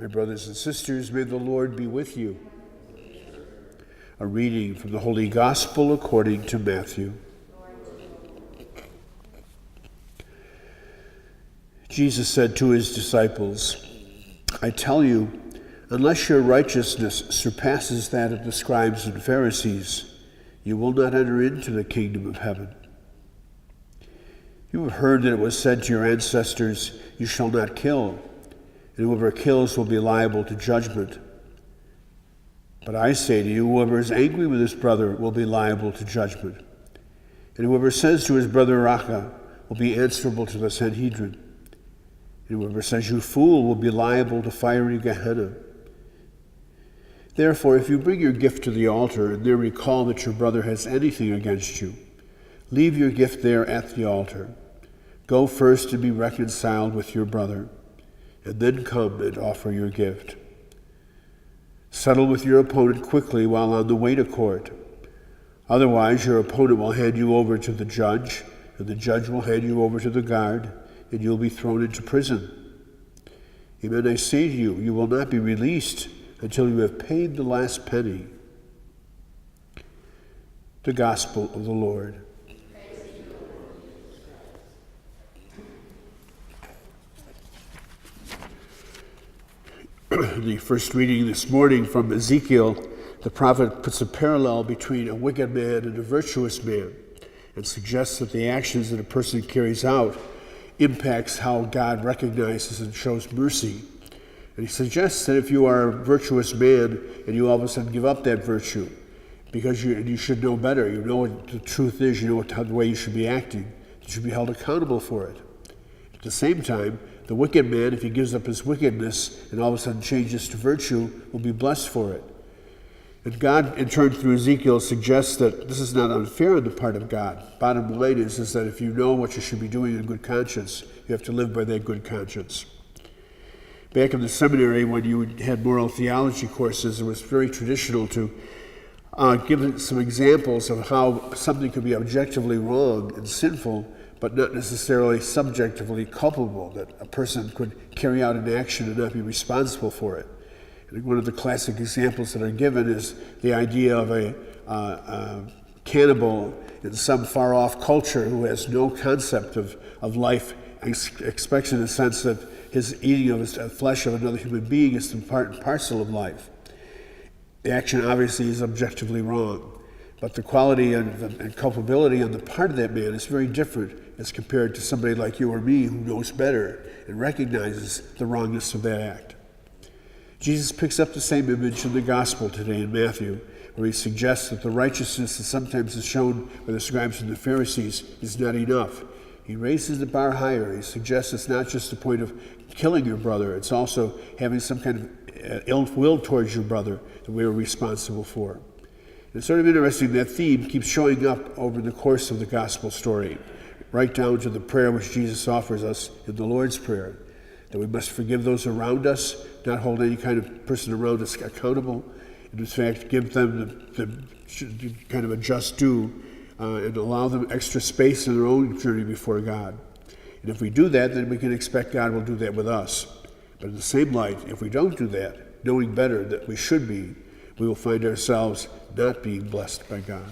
My brothers and sisters, may the Lord be with you. A reading from the Holy Gospel according to Matthew. Jesus said to his disciples, I tell you, unless your righteousness surpasses that of the scribes and Pharisees, you will not enter into the kingdom of heaven. You have heard that it was said to your ancestors, you shall not kill, and whoever kills will be liable to judgment. But I say to you, whoever is angry with his brother will be liable to judgment. And whoever says to his brother Raca will be answerable to the Sanhedrin. And whoever says you fool will be liable to fiery Gehenna. Therefore, if you bring your gift to the altar and there recall that your brother has anything against you, leave your gift there at the altar. Go first and be reconciled with your brother, and then come and offer your gift. Settle with your opponent quickly while on the way to court. Otherwise, your opponent will hand you over to the judge, and the judge will hand you over to the guard, and you'll be thrown into prison. Amen, I say to you, you will not be released until you have paid the last penny. The Gospel of the Lord. The first reading this morning from Ezekiel, the prophet puts a parallel between a wicked man and a virtuous man and suggests that the actions that a person carries out impacts how God recognizes and shows mercy. And he suggests that if you are a virtuous man and you all of a sudden give up that virtue because you should know better, you know what the truth is, you know the way you should be acting, you should be held accountable for it. At the same time, the wicked man, if he gives up his wickedness and all of a sudden changes to virtue, will be blessed for it. And God, in turn, through Ezekiel, suggests that this is not unfair on the part of God. Bottom line is that if you know what you should be doing in good conscience, you have to live by that good conscience. Back in the seminary, when you had moral theology courses, it was very traditional to give some examples of how something could be objectively wrong and sinful, but not necessarily subjectively culpable, that a person could carry out an action and not be responsible for it. And one of the classic examples that are given is the idea of a cannibal in some far-off culture who has no concept of life, expects in the sense that his eating of the flesh of another human being is part and parcel of life. The action obviously is objectively wrong, but the quality and culpability on the part of that man is very different as compared to somebody like you or me who knows better and recognizes the wrongness of that act. Jesus picks up the same image in the gospel today in Matthew, where he suggests that the righteousness that sometimes is shown by the scribes and the Pharisees is not enough. He raises the bar higher. He suggests it's not just the point of killing your brother, it's also having some kind of ill will towards your brother that we are responsible for. It's sort of interesting that theme keeps showing up over the course of the gospel story, right down to the prayer which Jesus offers us in the Lord's Prayer, that we must forgive those around us, not hold any kind of person around us accountable, and in fact give them the kind of a just due and allow them extra space in their own journey before God. And if we do that, then we can expect God will do that with us. But in the same light, if we don't do that, knowing better that we should be, we will find ourselves not being blessed by God.